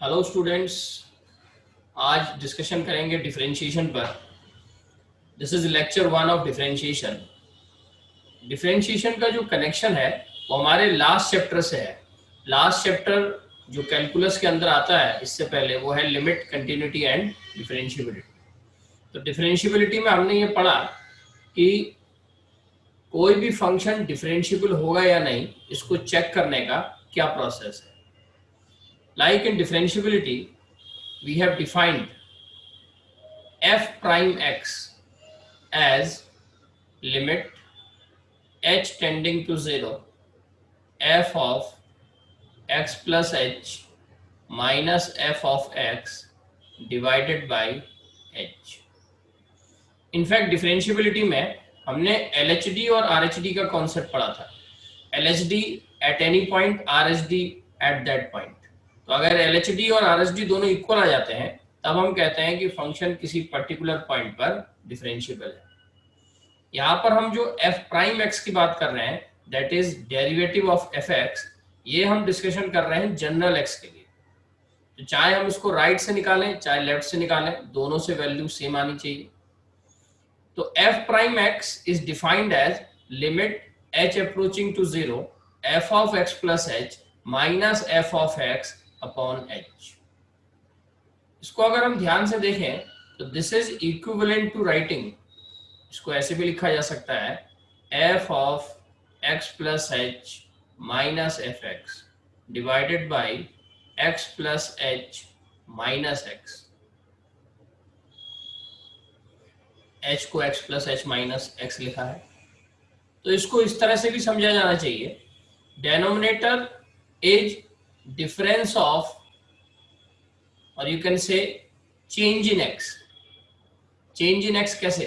Hello students, आज discussion करेंगे differentiation पर। This is lecture 1 of differentiation. Differentiation का जो कनेक्शन है वो हमारे लास्ट चैप्टर से है। लास्ट चैप्टर जो कैलकुलस के अंदर आता है इससे पहले वो है लिमिट, कंटिन्यूटी एंड डिफरेंशिएबिलिटी। तो डिफरेंशिएबिलिटी में हमने ये पढ़ा कि कोई भी फंक्शन डिफरेंशिएबल होगा या नहीं, इसको चेक करने का क्या प्रोसेस है। Like in differentiability we have defined f prime x as limit h tending to 0 f of x plus h minus f of x divided by h। In fact differentiability में हमने LHD और RHD का concept पढ़ा था। LHD at any point, RHD at that point. तो अगर LHD और RHD दोनों इक्वल आ जाते हैं तब हम कहते हैं कि फंक्शन किसी पर्टिकुलर पॉइंट पर डिफरेंशिएबल है। यहाँ पर हम जो f प्राइम x की बात कर रहे हैं, that is derivative of fx, ये हम डिस्कशन कर रहे हैं जनरल x के लिए। तो चाहे हम इसको राइट से निकालें चाहे लेफ्ट से निकालें, दोनों से वैल्यू सेम आनी चाहिए। तो f prime x is defined as limit h approaching to 0 f of x plus h minus f of x upon h। इसको अगर हम ध्यान से देखें तो this is equivalent to writing, इसको ऐसे भी लिखा जा सकता है f of x plus h minus F X divided by x plus h minus x। h को x plus h minus x लिखा है, तो इसको इस तरह से भी समझा जाना चाहिए, डेनोमिनेटर इज डिफरेंस ऑफ, और you can say change in x। Change in x कैसे?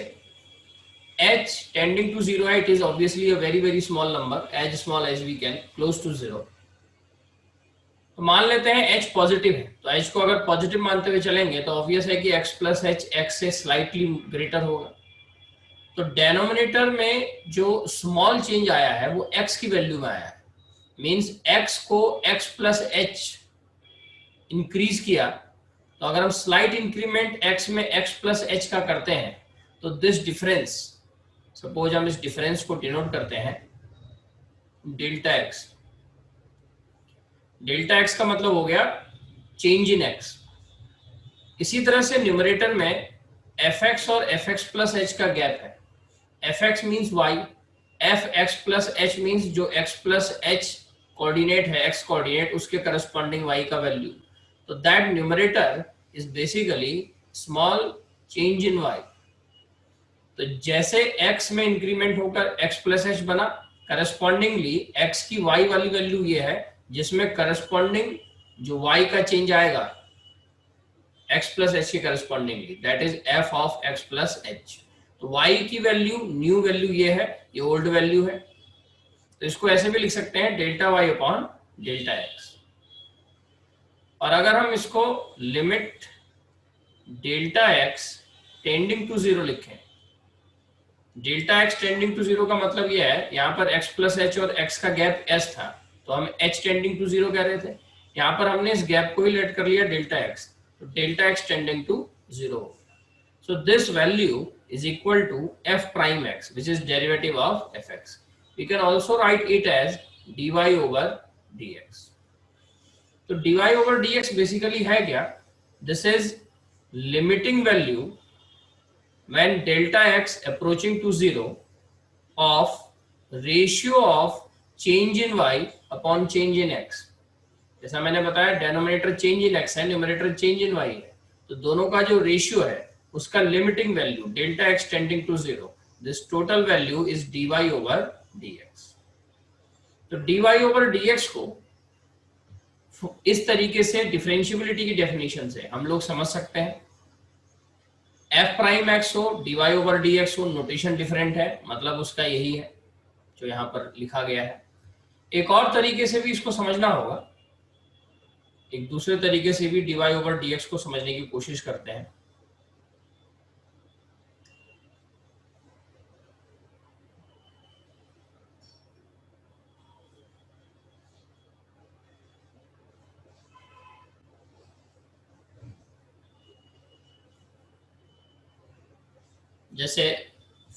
h tending to 0 it is obviously a very small number, as small as we can, close to 0। तो मान लेते हैं h पॉजिटिव है, तो h को अगर पॉजिटिव मानते हुए चलेंगे तो ऑब्वियस है कि x प्लस h x से स्लाइटली ग्रेटर होगा। तो डेनोमिनेटर में जो स्मॉल चेंज आया है वो x की वैल्यू में आया है, मींस x को x प्लस h इंक्रीज किया। तो अगर हम स्लाइट इंक्रीमेंट x में x प्लस h का करते हैं तो दिस डिफरेंस, सपोज हम इस डिफरेंस को डिनोट करते हैं डेल्टा x। डेल्टा x का मतलब हो गया चेंज इन x। इसी तरह से न्यूमरेटर में fx और fx प्लस h का गैप है। fx means y, fx plus h means जो x प्लस h कोऑर्डिनेट है, x कोऑर्डिनेट, उसके करस्पॉन्डिंग y का वैल्यू। तो that numerator is basically small change in y। तो जैसे x में इंक्रीमेंट होकर x प्लस h बना, करस्पॉन्डिंगली x की y वाली वैल्यू ये है जिसमें करस्पॉन्डिंग जो y का चेंज आएगा x प्लस h के correspondingly, that is f of x plus h। तो y की वैल्यू, न्यू वैल्यू ये है, ये ओल्ड वैल्यू है। तो इसको ऐसे भी लिख सकते हैं delta y upon delta x। और अगर हम इसको limit delta x tending to 0 लिखें, डेल्टा x टेंडिंग टू 0 का मतलब ये है, यहाँ पर x प्लस h और x का गैप s था तो हम h टेंडिंग टू 0 कह रहे थे। यहाँ पर हमने इस गैप को ही लेट कर लिया डेल्टा x, तो delta x tending to 0। So this value is equal to f prime x, which is derivative of fx. We can also write it as dy over dx. तो dy over dx basically है क्या? This is limiting value when delta x approaching to 0 of ratio of change in y upon change in x। जैसा मैंने बताया denominator change in x है, numerator change in y है, तो दोनों का जो रेशियो है उसका limiting value delta x tending to 0, this total value is dy over dx। तो dy ओवर dx को इस तरीके से डिफरेंशिएबिलिटी की डेफिनेशन से हम लोग समझ सकते हैं। f प्राइम x हो, dy ओवर dx हो, नोटेशन डिफरेंट है, मतलब उसका यही है जो यहाँ पर लिखा गया है। एक और तरीके से भी इसको समझना होगा, एक दूसरे तरीके से भी dy ओवर dx को समझने की कोशिश करते हैं। जैसे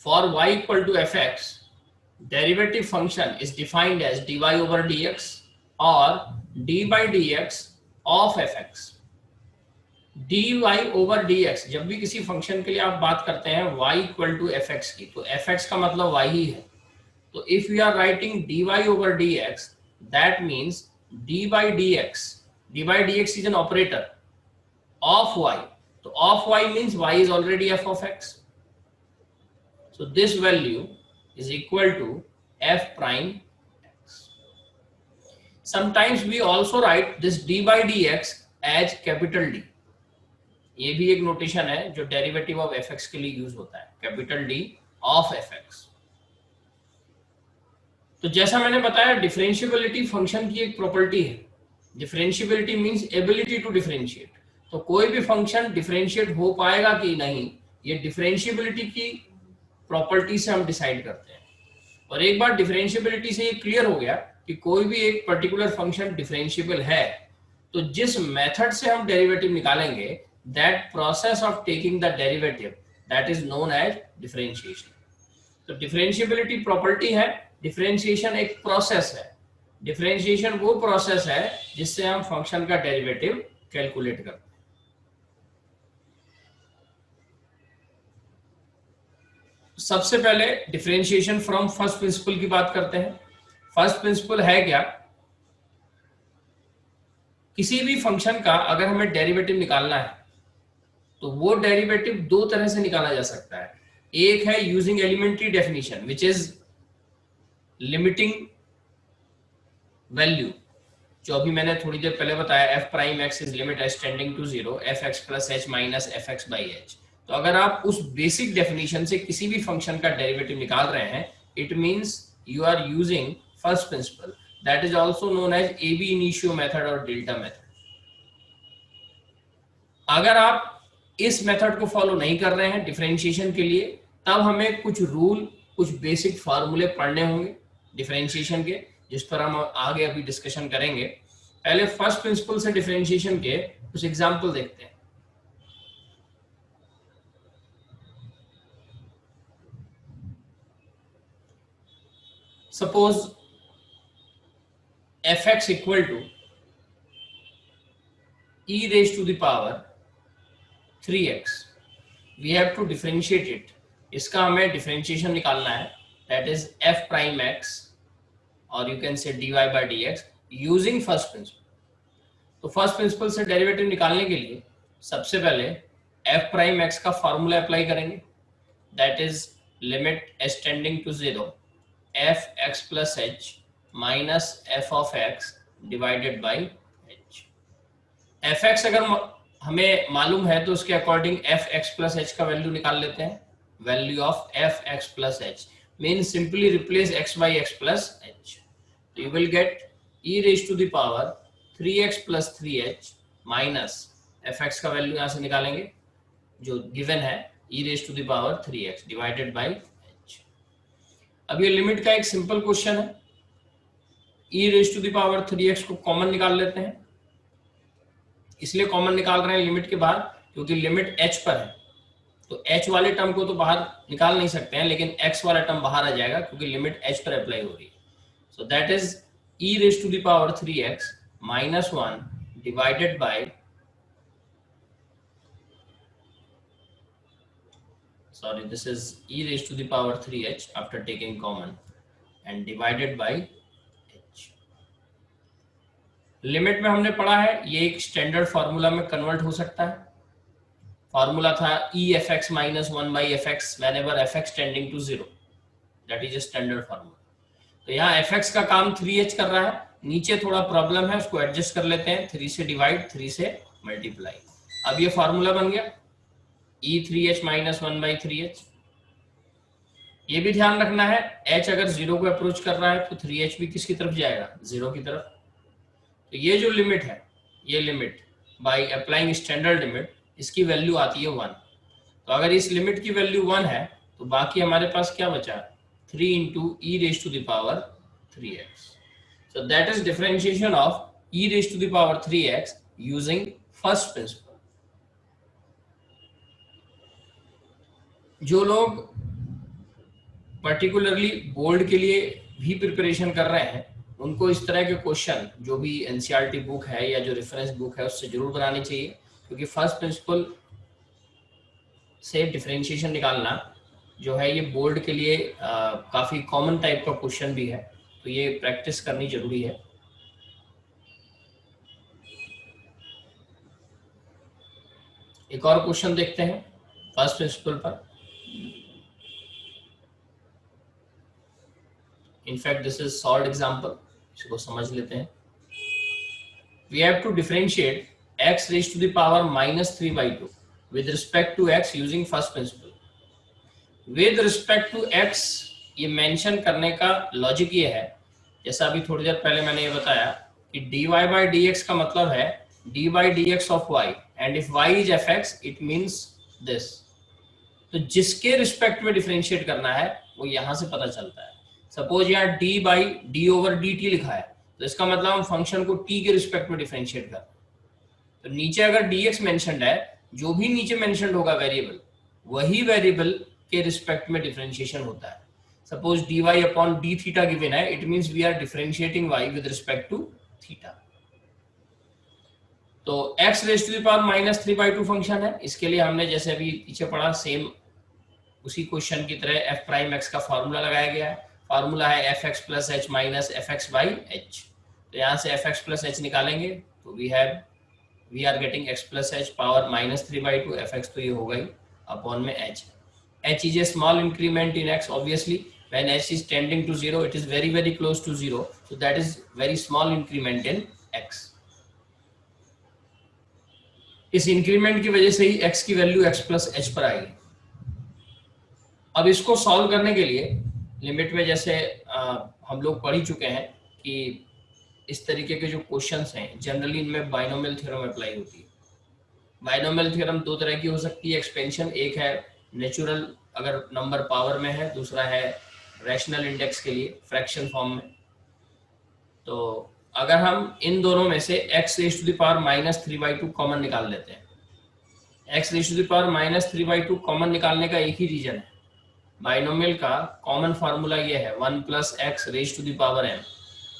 for y equal to F X derivative function is defined as dy over dx और d by dx of F X. dy over dx, जब भी किसी फंक्शन के लिए आप बात करते हैं y equal to F X की, तो एफ एक्स का मतलब y ही है। तो if we are writing dy over dx, that means d by dx is an operator of y. So of y means y is already f of x. So this value is equal to f prime x. Sometimes we also write this d by dx as capital D. ये भी एक notation है जो derivative of F x के लिए use होता है, capital D of F x. तो जैसा मैंने बताया, डिफरेंशिएबिलिटी फंक्शन की एक प्रॉपर्टी है। Differentiability means ability to differentiate. तो कोई भी फंक्शन डिफरेंशिएट हो पाएगा कि नहीं, ये डिफरेंशिएबिलिटी की प्रॉपर्टी से हम डिसाइड करते हैं। और एक बार डिफरेंशिएबिलिटी से ये क्लियर हो गया कि कोई भी एक पर्टिकुलर फंक्शन डिफरेंशिएबल है, तो जिस मेथड से हम डेरिवेटिव निकालेंगे, that process of taking the derivative, that is known as differentiation. तो डिफरेंशिएबिलिटी प्रॉपर्टी है, डिफरेंशिएशन एक प्रोसेस है। डिफरेंशिएशन वो प्रोसेस है जिससे हम फंक्शन का डेरिवेटिव कैलकुलेट करते हैं। सबसे पहले डिफरेंशिएशन फ्रॉम फर्स्ट प्रिंसिपल की बात करते हैं। फर्स्ट प्रिंसिपल है क्या? किसी भी फंक्शन का अगर हमें डेरिवेटिव निकालना है तो वो डेरिवेटिव दो तरह से निकाला जा सकता है। एक है using elementary definition which is limiting value, जो अभी मैंने थोड़ी देर पहले बताया, F prime X is limit H tending to 0 F x plus H minus F X by H. तो अगर आप उस बेसिक डेफिनेशन से किसी भी फंक्शन का डेरिवेटिव निकाल रहे हैं, it means you are using first principle, that is also known as A B initio method और डेल्टा मेथड। अगर आप इस मेथड को फॉलो नहीं कर रहे हैं डिफरेंशिएशन के लिए, तब हमें कुछ रूल, कुछ बेसिक फार्मूले पढ़ने होंगे डिफरेंशिएशन के, जिस पर हम आगे अभी डिस्कशन करेंगे। पहले फर्स्ट प्रिंसिपल से डिफरेंशिएशन के कुछ एग्जांपल देखते हैं। Suppose F X equal to e raised to the power 3x, we have to differentiate it। इसका हमें डिफरेंशिएशन निकालना है, that is f prime x और you can say dy by dx using first principle। तो first principle से derivative निकालने के लिए सबसे पहले f प्राइम x का फॉर्मूला अप्लाई करेंगे, that is limit h tending to 0 f x plus h minus f of x divided by h। F x अगर हमें मालूम है तो उसके according f x plus h का वैल्यू निकाल लेते हैं। Value of F x plus h mean simply replace x by x plus h. तो you will get e raise to the power 3x plus 3h minus F x का value यहां से निकालेंगे जो गिवन है, e raise to the power 3x divided by h। अब ये limit का एक सिंपल क्वेश्चन है, e raise to the power 3x को कॉमन निकाल लेते हैं। इसलिए कॉमन निकाल रहे हैं लिमिट के बाहर क्योंकि लिमिट h पर है, तो h वाले टर्म को तो बाहर निकाल नहीं सकते हैं, लेकिन x वाला टर्म बाहर आ जाएगा क्योंकि लिमिट h पर अप्लाई हो रही है। So that is e raise to the power 3x minus 1 divided by, sorry, this is e raised to the power 3h after taking common and divided by h। Limit में हमने पढ़ा है ये एक स्टैंडर्ड फार्मूला में convert हो सकता है। फार्मूला था e F X minus 1 by F X whenever F X tending to 0, that is a standard formula. तो यहाँ एफ एक्स का काम 3h कर रहा है, नीचे थोड़ा प्रॉब्लम है उसको एडजस्ट कर लेते हैं, 3 से डिवाइड 3 से मल्टीप्लाई। अब ये फार्मूला बन गया e3h माइनस 1 बाई 3h। ये भी ध्यान रखना है h अगर 0 को अप्रोच कर रहा है तो 3h भी किसकी तरफ जाएगा, 0 की तरफ। तो ये जो लिमिट है, ये limit by applying standard limit, इसकी वैल्यू आती है 1। तो अगर इस लिमिट की वैल्यू 1 है तो बाकी हमारे पास क्या बचा, 3 into E raise to the power 3x। So that is differentiation of E raise to the power 3x using first principle. जो लोग पर्टिकुलरली बोर्ड के लिए भी प्रिपरेशन कर रहे हैं उनको इस तरह के क्वेश्चन जो भी एनसीईआरटी बुक है या जो रेफरेंस बुक है उससे जरूर बनानी चाहिए, क्योंकि फर्स्ट प्रिंसिपल से डिफरेंशिएशन निकालना जो है ये बोर्ड के लिए काफ़ी कॉमन टाइप का क्वेश्चन भी है, तो ये प्रैक्टिस करनी जरूरी है। एक और क्वेश्चन देखते हैं फर्स्ट प्रिंसिपल पर। In fact this is solved example, इसको समझ लेते हैं। We have to differentiate x raise to the power -3/2 with respect to x using first principle. With respect to x ये मेंशन करने का लॉजिक ये है, जैसा अभी थोड़ी देर पहले मैंने ये बताया कि dy/dx का मतलब है d/dx of y, and if y is fx it means this. तो जिसके रिस्पेक्ट में डिफरेंशिएट करना है वो यहां से पता चलता है। सपोज यहाँ d/d/dt लिखा है, तो इसका मतलब हम फंक्शन को t के रिस्पेक्ट में डिफरेंशिएट कर रहे हैं। तो नीचे अगर dx मेंशन्ड है, जो भी नीचे मेंशन्ड होगा वेरिएबल वही वेरिएबल के रिस्पेक्ट में डिफरेंशिएशन होता है। सपोज dy/d थीटा गिवन है, it means we are differentiating y with respect to theta. तो x raise to the power -3/2 function है, इसके लिए हमने जैसे अभी पीछे पढ़ा सेम उसी क्वेश्चन की तरह f प्राइम x का फॉर्मूला लगाया गया है। फॉर्मूला है fx plus h minus fx/h। तो यहाँ से fx प्लस h निकालेंगे तो we are getting x plus h power -3/2, fx तो ये होगा ही अपॉन में h। h is a small increment in x, obviously when h is tending to 0 it is very close to 0, so that is very small increment in x। इस increment की वजह से ही x की वैल्यू x प्लस h पर आएगी। अब इसको solve करने के लिए लिमिट में जैसे हम लोग पढ़ ही चुके हैं कि इस तरीके के जो क्वेश्चंस हैं जनरली इनमें बाइनोमियल थ्योरम अप्लाई होती है। बाइनोमियल थ्योरम दो तरह की हो सकती है एक्सपेंशन, एक है नेचुरल अगर नंबर पावर में है, दूसरा है रैशनल इंडेक्स के लिए फ्रैक्शन फॉर्म में। तो अगर हम इन दोनों में से x raise to the power -3/2 common निकाल लेते हैं, x raise to the power -3/2 common निकालने का एक ही रीजन है, बाइनोमियल का कॉमन फार्मूला ये है 1 + x raise to the power m।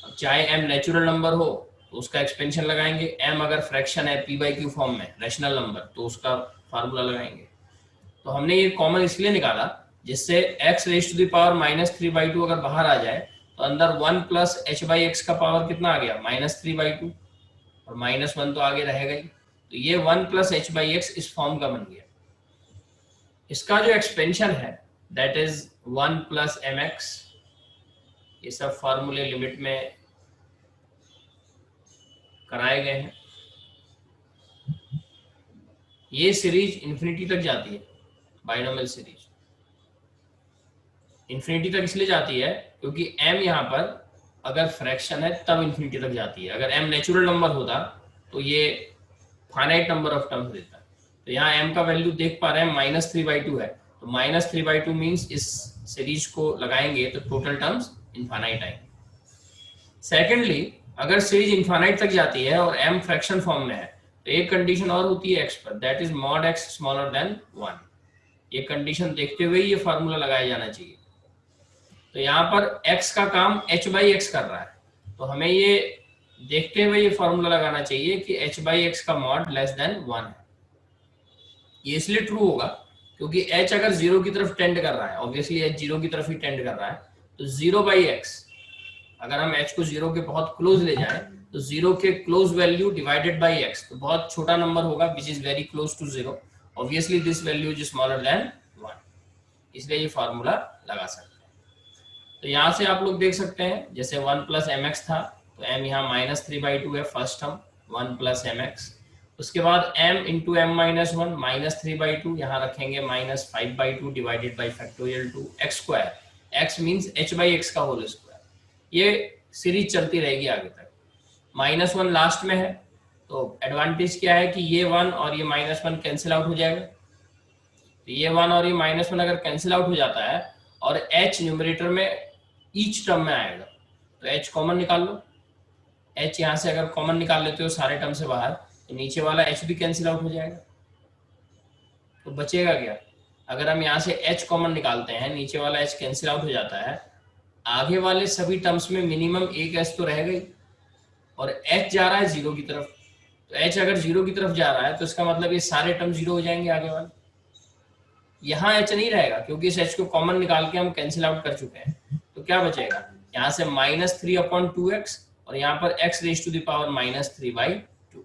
अब चाहे m नेचुरल नंबर हो तो उसका एक्सपेंशन लगाएंगे, m अगर फ्रैक्शन है p/q फॉर्म में रैशनल नंबर तो उसका फार्मूला लगाएंगे। तो हमने ये कॉमन इसलिए निकाला जिससे x raise to the power -3/2 अगर बाहर आ जाए तो अंदर 1 + h/x का पावर कितना आ गया -3/2, और -1 तो आगे रहेगा ही, तो ये 1 + h/x इस फॉर्म का बन गया। इसका जो एक्सपेंशन है दैट इज 1 + mx। ये सब फार्मूले लिमिट में कराए गए हैं। ये सीरीज इंफिनिटी तक जाती है, बाइनोमियल सीरीज इंफिनिटी तक इसलिए जाती है क्योंकि m यहाँ पर अगर फ्रैक्शन है तब इंफिनिटी तक जाती है। अगर m नेचुरल नंबर होता तो ये फाइनाइट नंबर ऑफ टर्म्स देता। तो यहाँ m का वैल्यू देख पा रहे हैं -3/2 है, तो -3/2 मीन्स इस सीरीज को लगाएंगे तो टोटल टर्म्स इनफाइनाइट आएंगे। सेकेंडली अगर सीरीज इनफाइनाइट तक जाती है और m फ्रैक्शन फॉर्म में है तो एक कंडीशन और होती है x पर, that is mod x smaller than 1। ये कंडीशन देखते हुए ये फार्मूला लगाया जाना चाहिए। तो यहाँ पर x का काम h/x कर रहा है, तो हमें ये देखते हुए ये फार्मूला लगाना चाहिए कि h/x का मॉड लेस देन 1 है। ये इसलिए ट्रू होगा क्योंकि h अगर 0 की तरफ टेंड कर रहा है, ऑब्वियसली h 0 की तरफ ही टेंड कर रहा है, तो 0/x अगर हम h को 0 के बहुत क्लोज ले जाएं तो 0 के close value divided by x, तो बहुत छोटा नंबर होगा which is very close to 0। Obviously this value is smaller than 1, इसलिए ये फार्मूला लगा सकते हैं। तो यहाँ से आप लोग देख सकते हैं जैसे 1 + mx था तो m यहाँ -3/2 है फर्स्ट टर्म 1 + mx। उसके बाद m × m-1 -3/2 यहाँ रखेंगे -5/2 divided by factorial 2 x²। x means h/x का होल स्क्वायर। ये सीरीज चलती रहेगी आगे तक। -1 लास्ट में है तो एडवांटेज क्या है कि ये 1 और ये -1 कैंसिल आउट हो जाएगा। तो ये 1 और ये -1 अगर कैंसिल आउट हो जाता है और h न्यूमरेटर में ईच टर्म में आएगा तो h कॉमन निकाल लो। h यहाँ से अगर कॉमन निकाल लेते हो सारे टर्म से बाहर तो नीचे वाला h भी कैंसिल आउट हो जाएगा। तो बचेगा क्या, अगर हम यहाँ से h कॉमन निकालते हैं, नीचे वाला h कैंसिल आउट हो जाता है, आगे वाले सभी टर्म्स में मिनिमम एक h तो रहेगा ही, और h जा रहा है जीरो की तरफ। तो h अगर जीरो की तरफ जा रहा है तो इसका मतलब ये सारे टर्म जीरो हो जाएंगे आगे वाले। यहाँ h नहीं रहेगा क्योंकि इस h को कॉमन निकाल के हम कैंसिल आउट कर चुके हैं। तो क्या बचेगा, यहाँ से -3/2x और यहाँ पर x raise to the power -3/2।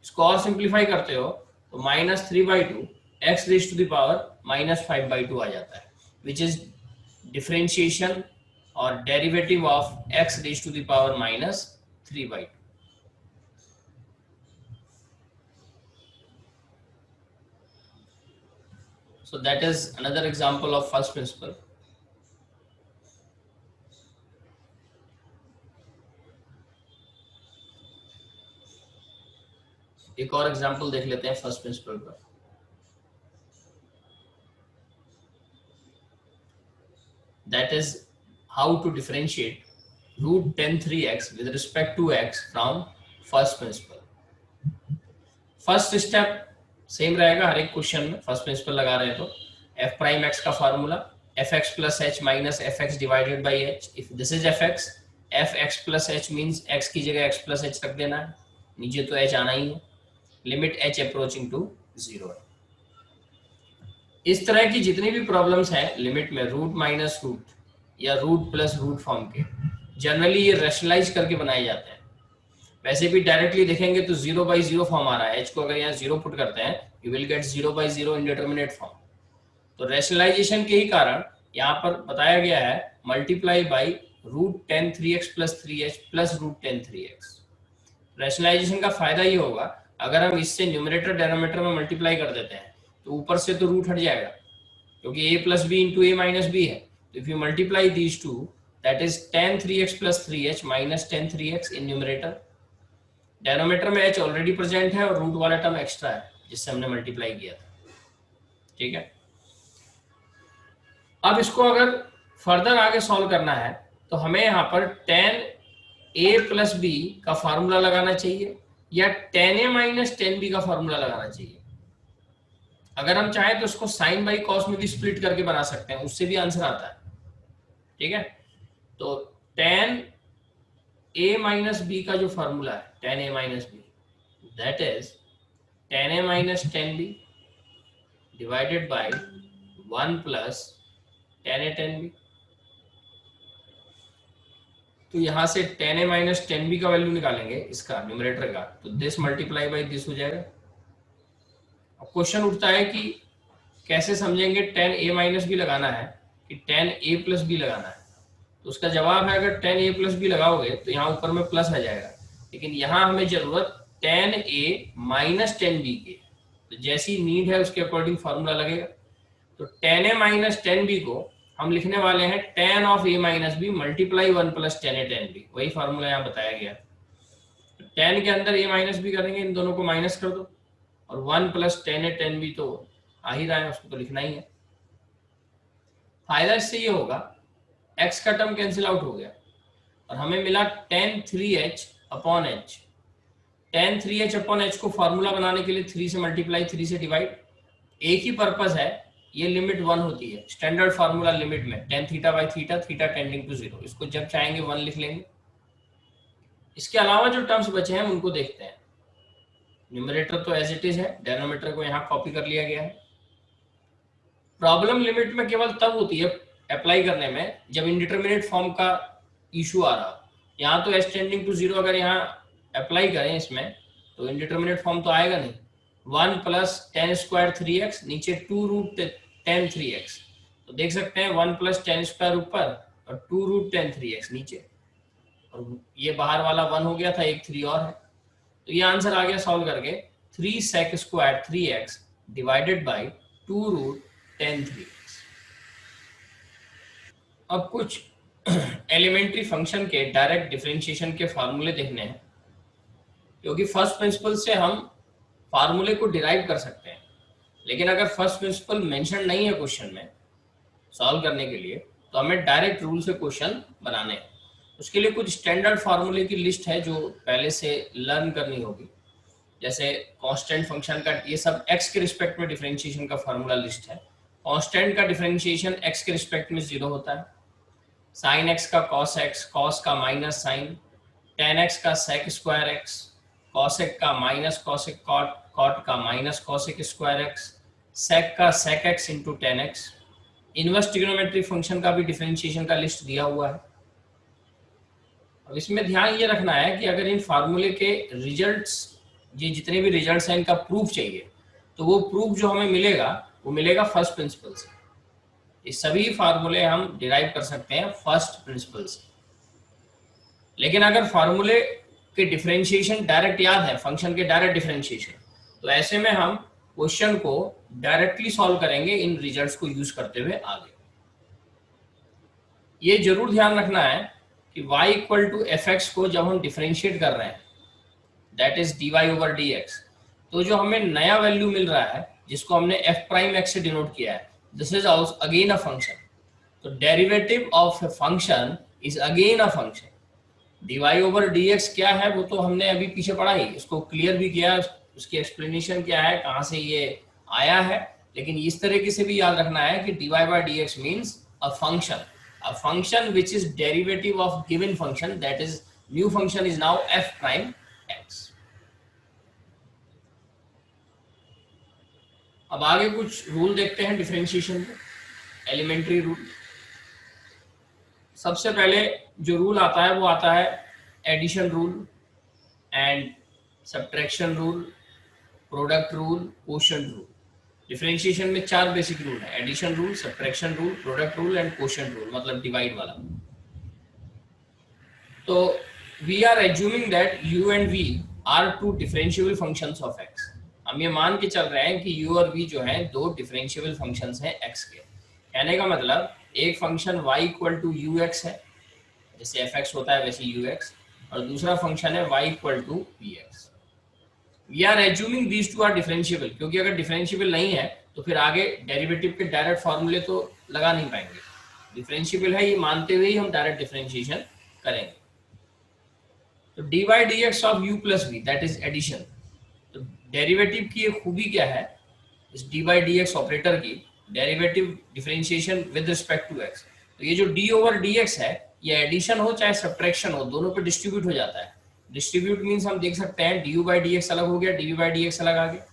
इसको और सिंप्लीफाई करते हो तो -3/2 x raise to the power -5/2 आ जाता है, विच इज डिफरेंशिएशन और derivative of x raise to the power -3/2। So that is another example of first principle. एक और एग्जांपल देख लेते हैं फर्स्ट प्रिंसिपल का। That is how to differentiate √10(3x) with respect to x from first principle. First step same रहेगा हर एक question में, first principle लगा रहे हैं तो f प्राइम x का formula fx plus h minus fx divided by h. If this is fx plus h means x की जगह x plus h रख देना है, नीचे तो h आना ही है, लिमिट h अप्रोचिंग टू 0 है। इस तरह की जितनी भी प्रॉब्लम्स हैं लिमिट में रूट माइनस रूट या रूट प्लस रूट फॉर्म के, जनरली ये रैशनलाइज करके बनाए जाते हैं। वैसे भी डायरेक्टली देखेंगे तो 0/0 फॉर्म आ रहा है, h को अगर यहाँ 0 पुट करते हैं you will gate 0/0 indeterminate form. तो रैशनलाइजेशन के ही कारण यहाँ पर बताया गया है multiply by √10(3x + 3h + √10(3x)। Rationalisation का फायदा ये होगा, अगर हम इससे न्यूमरेटर डेनोमिनेटर में मल्टीप्लाई कर देते हैं तो ऊपर से तो रूट हट जाएगा क्योंकि a + b × a - b है। तो if you multiply these two that is 10(3x + 3h - 10(3x) in numerator. Denominator में h ऑलरेडी प्रेजेंट है और रूट वाला टर्म एक्स्ट्रा है जिससे हमने मल्टीप्लाई किया था, ठीक है। अब इसको अगर फर्दर आगे सॉल्व करना है तो हमें यहाँ पर 10a + b का फार्मूला लगाना चाहिए या 10a - 10b का फार्मूला लगाना चाहिए। अगर हम चाहें तो इसको साइन बाई कॉस में भी स्प्लिट करके बना सकते हैं, उससे भी आंसर आता है, ठीक है। तो 10a - b का जो फार्मूला है 10a - b that is 10a - 10b divided by 1 + 10a 10b। तो यहां से 10a - 10b का वैल्यू निकालेंगे इसका न्यूमरेटर का, तो दिस मल्टीप्लाई बाय दिस हो जाएगा। अब क्वेश्चन उठता है कि कैसे समझेंगे 10a - b लगाना है कि 10a + b लगाना है। तो उसका जवाब है अगर 10a + b लगाओगे तो यहाँ ऊपर में प्लस आ जाएगा, लेकिन यहाँ हमें जरूरत 10a - 10b की, तो जैसी नीड है उसके अकॉर्डिंग फार्मूला लगेगा। तो 10a - 10b को हम लिखने वाले हैं 10(a - b) मल्टीप्लाई 1 + 10a 10b, वही फार्मूला यहाँ बताया गया। तो 10 के अंदर a - b करेंगे, इन दोनों को माइनस कर दो और 1 + 10a 10b तो आ ही रहा है, उसको तो लिखना ही है। फायदा इससे ये होगा x का टर्म कैंसिल आउट हो गया और हमें मिला 10(3h/h। 10(3h/h) को फार्मूला बनाने के लिए 3 से मल्टीप्लाई 3 से डिवाइड, एक ही पर्पस है, ये लिमिट 1 होती है स्टैंडर्ड फार्मूला लिमिट में tan θ/θ थीटा टेंडिंग टू 0। इसको जब चाहेंगे 1 लिख लेंगे। इसके अलावा जो टर्म्स बचे हैं उनको देखते हैं। न्यूमरेटर तो एज इट इज है, डेनोमिनेटर को यहाँ कॉपी कर लिया गया है। प्रॉब्लम लिमिट में केवल तब होती है अप्लाई करने में जब इंडिटरमिनेट फॉर्म का इशू आ रहा हो। यहाँ तो h टेंडिंग टू 0 अगर यहाँ अप्लाई करें इसमें तो इंडिटरमिनेट फॉर्म तो आएगा नहीं। 1 + 10² 3x नीचे 2√10 3x, तो देख सकते हैं 1 + 10² ऊपर और 2√10 3x नीचे, और ये बाहर वाला 1 हो गया था, एक 3 और है, तो ये आंसर आ गया सॉल्व करके 3 sec² 3x divided by 2√10 3x। अब कुछ एलिमेंट्री फंक्शन के डायरेक्ट डिफरेंशिएशन के फार्मूले देखने हैं, क्योंकि फर्स्ट प्रिंसिपल से हम फार्मूले को डिराइव कर सकते हैं, लेकिन अगर फर्स्ट प्रिंसिपल मेंशन नहीं है क्वेश्चन में सॉल्व करने के लिए तो हमें डायरेक्ट रूल से क्वेश्चन बनाने हैं। उसके लिए कुछ स्टैंडर्ड फार्मूले की लिस्ट है जो पहले से लर्न करनी होगी, जैसे कांस्टेंट फंक्शन का, ये सब x के रिस्पेक्ट में डिफरेंशिएशन का फार्मूला लिस्ट है, कांस्टेंट का डिफरेंशिएशन x के रिस्पेक्ट में 0 होता है, साइन x का cos x, cos का माइनस साइन, tan x का sec स्क्वायर x, cosec का माइनस cosec cot, cot का minus cosec square x, sec का sec x into tan x। Inverse trigonometric function का भी डिफरेंशिएशन का list दिया हुआ है। अब इसमें ध्यान ये रखना है कि अगर इन फार्मूले के रिजल्ट्स, ये जितने भी रिजल्ट्स हैं इनका प्रूफ चाहिए, तो वो प्रूफ जो हमें मिलेगा वो मिलेगा फर्स्ट प्रिंसिपल से। ये सभी फार्मूले हम डिराइव कर सकते हैं फर्स्ट प्रिंसिपल से। लेकिन अगर फार्मूले के डिफरेंशिएशन डायरेक्ट याद है, फंक्शन के डायरेक्ट डिफरेंशिएशन, तो ऐसे में हम क्वेश्चन को डायरेक्टली सॉल्व करेंगे इन रिजल्ट्स को यूज करते हुए आगे। ये जरूर ध्यान रखना है कि y equal to F x को जब हम डिफरेंशिएट कर रहे हैं, that is dy over dx, तो जो हमें नया वैल्यू मिल रहा है जिसको हमने f प्राइम x से डिनोट किया है, this is again a function. तो derivative of a function is again a function. dy over dx क्या है वो तो हमने अभी पीछे पढ़ा ही, इसको क्लियर भी किया, उसकी एक्सप्लेनेशन क्या है, कहाँ से ये आया है। लेकिन इस तरीके से भी याद रखना है कि dy by dx means a function which is derivative of given function, that is new function is now f prime x। अब आगे कुछ रूल देखते हैं डिफरेंशिएशन के, एलिमेंट्री रूल। सबसे पहले जो रूल आता है वो आता है addition rule and subtraction rule, product rule, quotient rule. Differentiation में 4 बेसिक रूल है, addition rule, subtraction rule, product rule and quotient rule, मतलब डिवाइड वाला। तो we are assuming that u and v are two differentiable functions of x। हम ये मान के चल रहे हैं कि u और v जो है दो डिफरेंशिएबल फंक्शंस हैं x के। कहने का मतलब एक function y equal to ux है, जैसे fx होता है वैसे ux, और दूसरा फंक्शन है y equal to vx। We are assuming these two are differentiable, क्योंकि अगर डिफरेंशिएबल नहीं है तो फिर आगे डेरिवेटिव के डायरेक्ट फॉर्मूले तो लगा नहीं पाएंगे। डिफरेंशिएबल है ये मानते हुए ही हम डायरेक्ट डिफरेंशिएशन करेंगे। तो dy dx of u plus v, that is addition. तो डेरिवेटिव की एक खूबी क्या है इस dy dx ऑपरेटर की, derivative differentiation with respect to x। तो ये जो d ओवर dx है ये एडिशन हो चाहे सब्ट्रैक्शन हो, दोनों पे डिस्ट्रीब्यूट हो जाता है। डिस्ट्रीब्यूट मीन्स हम देख सकते हैं du by dx अलग हो गया, dv by dx अलग आ गया।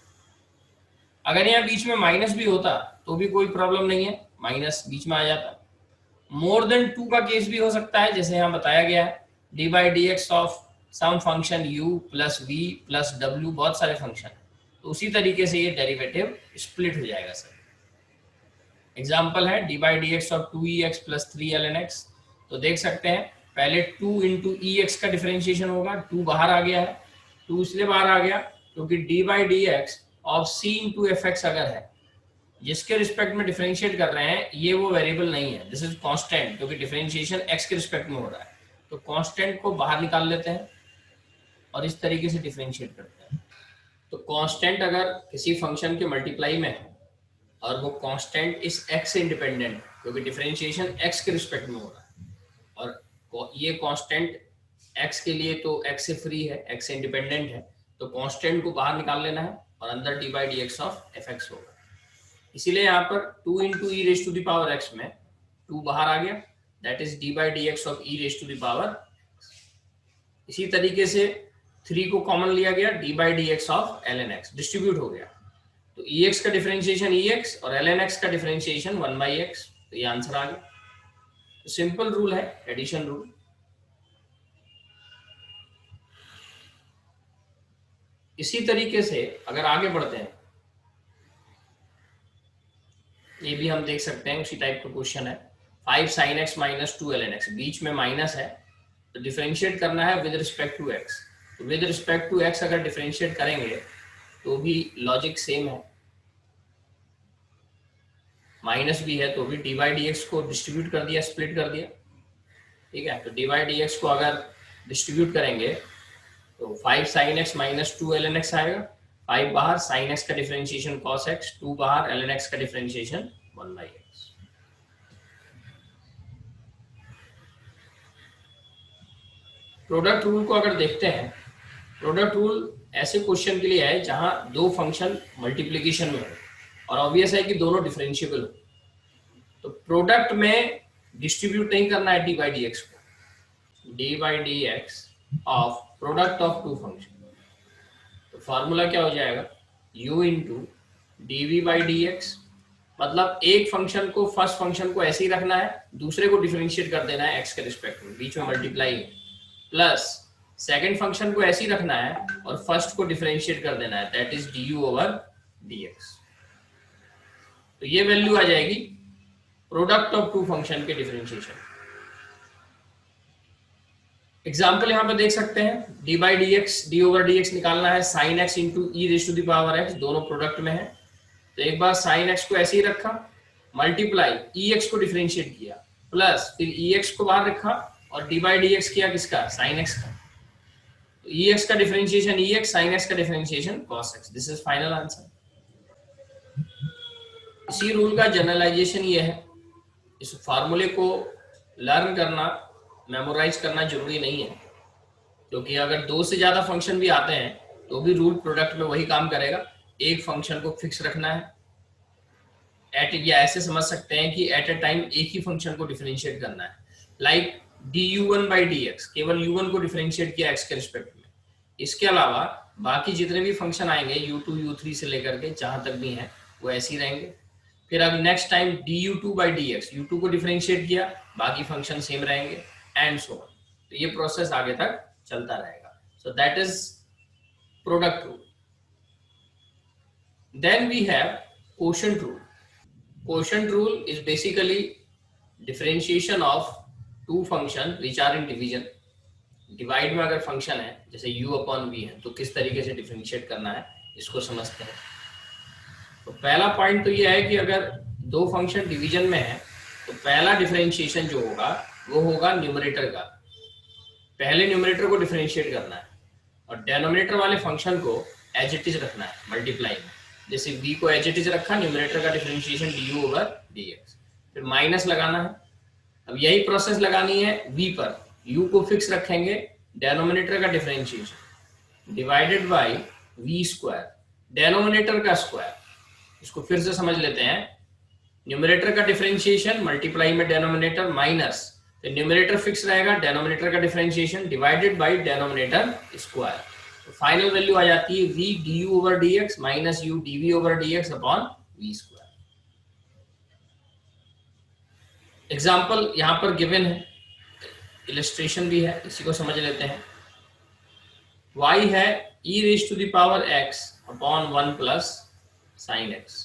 अगर यहाँ बीच में माइनस भी होता तो भी कोई प्रॉब्लम नहीं है, माइनस बीच में आ जाता। मोर देन 2 का केस भी हो सकता है, जैसे यहाँ बताया गया है dy by dx of sum function u plus v plus w, बहुत सारे फंक्शन, तो उसी तरीके से ये डेरिवेटिव स्प्लिट हो जाएगा सर। एग्जाम्पल है dy by dx of 2ex plus 3ln x। तो देख सकते हैं पहले 2 इंटू ex का डिफरेंशिएशन होगा, 2 बाहर आ गया है, 2 इसलिए बाहर आ गया क्योंकि dy by dx of c into F x अगर है, जिसके रिस्पेक्ट में डिफरेंशिएट कर रहे हैं ये वो वेरिएबल नहीं है, दिस इज कांस्टेंट, क्योंकि डिफरेंशिएशन x के रिस्पेक्ट में हो रहा है। तो कांस्टेंट को बाहर निकाल लेते हैं और इस तरीके से डिफरेंशिएट करते हैं। तो कांस्टेंट अगर किसी फंक्शन के मल्टीप्लाई में है और वो कांस्टेंट इस x से इंडिपेंडेंट, क्योंकि डिफरेंशिएशन x के रिस्पेक्ट में हो रहा है, और ये कांस्टेंट x के लिए तो x से फ्री है, x से इंडिपेंडेंट है, तो कांस्टेंट को बाहर निकाल लेना है और अंदर dy by dx of fx होगा। इसीलिए यहाँ पर 2 into E raise to the power x में 2 बाहर आ गया, that is dy by dx of e raise to the power. इसी तरीके से 3 को कॉमन लिया गया, dy by dx of ln x distribute हो गया। तो ex का डिफरेंशिएशन ex और ln x का डिफरेंशिएशन 1 by x, तो ये आंसर आ गया। सिंपल रूल है एडिशन रूल। इसी तरीके से अगर आगे बढ़ते हैं, ये भी हम देख सकते हैं उसी टाइप का क्वेश्चन है। 5 sin x minus 2 ln x, बीच में माइनस है तो डिफरेंशिएट करना है विद रिस्पेक्ट टू x। तो विद रिस्पेक्ट टू x अगर डिफरेंशिएट करेंगे तो भी लॉजिक सेम है, माइनस भी है तो भी dy dx को डिस्ट्रीब्यूट कर दिया, स्प्लिट कर दिया, ठीक है। तो dy dx को अगर डिस्ट्रीब्यूट करेंगे तो 5 sin x minus 2 ln x आएगा, 5 बाहर, sin x का डिफरेंशिएशन cos x, 2 बाहर, ln x का differentiation 1 by x। Product rule को अगर देखते हैं, प्रोडक्ट रूल ऐसे क्वेश्चन के लिए है जहां दो फंक्शन मल्टीप्लिकेशन में हो और ऑब्वियस है कि दोनों डिफरेंशिएबल हो। तो प्रोडक्ट में डिस्ट्रीब्यूट नहीं करना है डी बाई डी एक्स को, d by d x of product of two function. तो फॉर्मूला क्या हो जाएगा, u into d v by d x, मतलब एक फंक्शन को, फर्स्ट फंक्शन को ऐसे ही रखना है, दूसरे को डिफरेंशिएट कर देना है एक्स के रिस्पेक्ट में, बीच में मल्टीप्लाई, प्लस सेकेंड फंक्शन को ऐसे ही रखना है और फर्स्ट को डिफरेंशिएट कर देना है, that is d u over d x. तो ये वैल्यू आ जाएगी प्रोडक्ट ऑफ टू फंक्शन के डिफरेंशिएशन। एग्जाम्पल यहां पे देख सकते हैं, d by d x, d over d x निकालना है, sine x into E raise to the power x, दोनों प्रोडक्ट में है। तो एक बार साइन एक्स को ऐसे ही रखा, मल्टीप्लाई ई एक्स को डिफरेंशिएट किया, प्लस फिर ई एक्स को बाहर रखा और डी बाई डी एक्स किया किसका, साइन एक्स का। तो ई एक्स का डिफरेंशिएशन ई एक्स, साइन एक्स का differentiation cos x. This is final answer. इसी रूल का जनरलाइजेशन ये है, इस फार्मूले को लर्न करना, मेमोराइज करना जरूरी नहीं है, क्योंकि अगर दो से ज्यादा फंक्शन भी आते हैं तो भी रूल प्रोडक्ट में वही काम करेगा। एक फंक्शन को फिक्स रखना है एट, या ऐसे समझ सकते हैं कि एट ए टाइम एक ही फंक्शन को डिफरेंशिएट करना है, like D you one by d x, केवल यू वन को डिफरेंशिएट किया एक्स के रिस्पेक्ट में। इसके अलावा बाकी जितने भी फंक्शन आएंगे यू टू यू थ्री से लेकर के जहां तक भी हैं वो ऐसे ही रहेंगे। फिर अब next time d u two by d x, u two को डिफरेंशिएट किया, बाकी फंक्शन सेम रहेंगे, एंड सो ऑन। तो ये प्रोसेस आगे तक चलता रहेगा। So that is product rule. Then we have quotient rule. Quotient rule is basically differentiation of two functions which are in division. Divide में अगर फंक्शन है जैसे u अपॉन v है तो किस तरीके से डिफरेंशिएट करना है इसको समझते हैं। तो पहला पॉइंट तो ये है कि अगर दो फंक्शन डिवीजन में है तो पहला डिफरेंशिएशन जो होगा वो होगा न्यूमरेटर का। पहले न्यूमरेटर को डिफरेंशिएट करना है और डेनोमिनेटर वाले फंक्शन को एज इट इज रखना है मल्टीप्लाई में। जैसे v को एज इट इज रखा, न्यूमरेटर का डिफरेंशिएशन du ओवर dx, फिर माइनस लगाना है। अब यही प्रोसेस लगानी है v पर, u को फिक्स रखेंगे, डेनोमिनेटर का differentiation divided by v square, denominator का स्क्वायर। इसको फिर से समझ लेते हैं, न्यूमरेटर का डिफरेंशिएशन मल्टीप्लाई में डेनोमिनेटर माइनस, फिर न्यूमरेटर फिक्स रहेगा, डेनोमिनेटर का differentiation divided by denominator square. तो फाइनल वैल्यू आ जाती है v du over dx minus u dv over dx upon v square. Example यहां पर गिवन है, इलस्ट्रेशन भी है, इसी को समझ लेते हैं। y है e raise to the power x upon 1 plus sine x।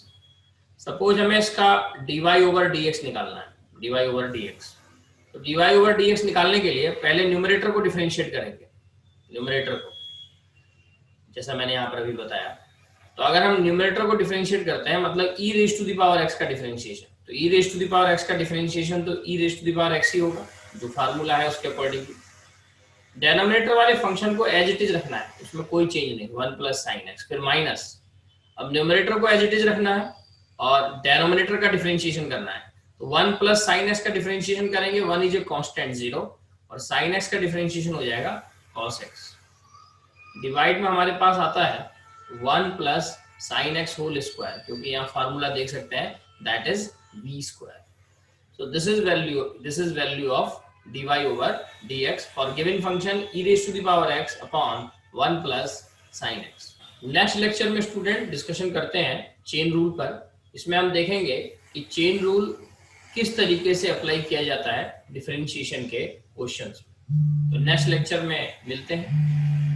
Suppose हमें इसका dy ओवर dx निकालना है, dy ओवर dx। तो dy ओवर dx निकालने के लिए पहले न्यूमरेटर को डिफरेंशिएट करेंगे, न्यूमरेटर को, जैसा मैंने यहाँ पर अभी बताया। तो अगर हम न्यूमरेटर को डिफरेंशिएट करते हैं मतलब e raise to the power x का डिफरेंशिएशन, तो e raise to the power x का डिफरेंशिएशन तो e raise to the power x ही होगा, जो फार्मूला है उसके अकॉर्डिंग। डेनोमिनेटर वाले फंक्शन को एज इट इज रखना है, उसमें कोई चेंज नहीं, 1 प्लस साइन x, फिर माइनस। अब न्यूमरेटर को एज इट इज रखना है और डेनोमिनेटर का डिफरेंशिएशन करना है, तो 1 प्लस साइन x का डिफरेंशिएशन करेंगे, 1 इज ए कांस्टेंट 0, और साइन x का डिफरेंशिएशन हो जाएगा cos x। डिवाइड में हमारे पास आता है 1 plus sine x whole square, क्योंकि यहाँ फार्मूला देख सकते हैं that is v square. So this is value of dy over dx for given function e raise to the power x upon 1 plus sine x। Next lecture में student discussion करते हैं chain rule पर। इसमें हम देखेंगे कि chain rule किस तरीके से अप्लाई किया जाता है डिफरेंशिएशन के क्वेश्चंस। तो नेक्स्ट लेक्चर में मिलते हैं।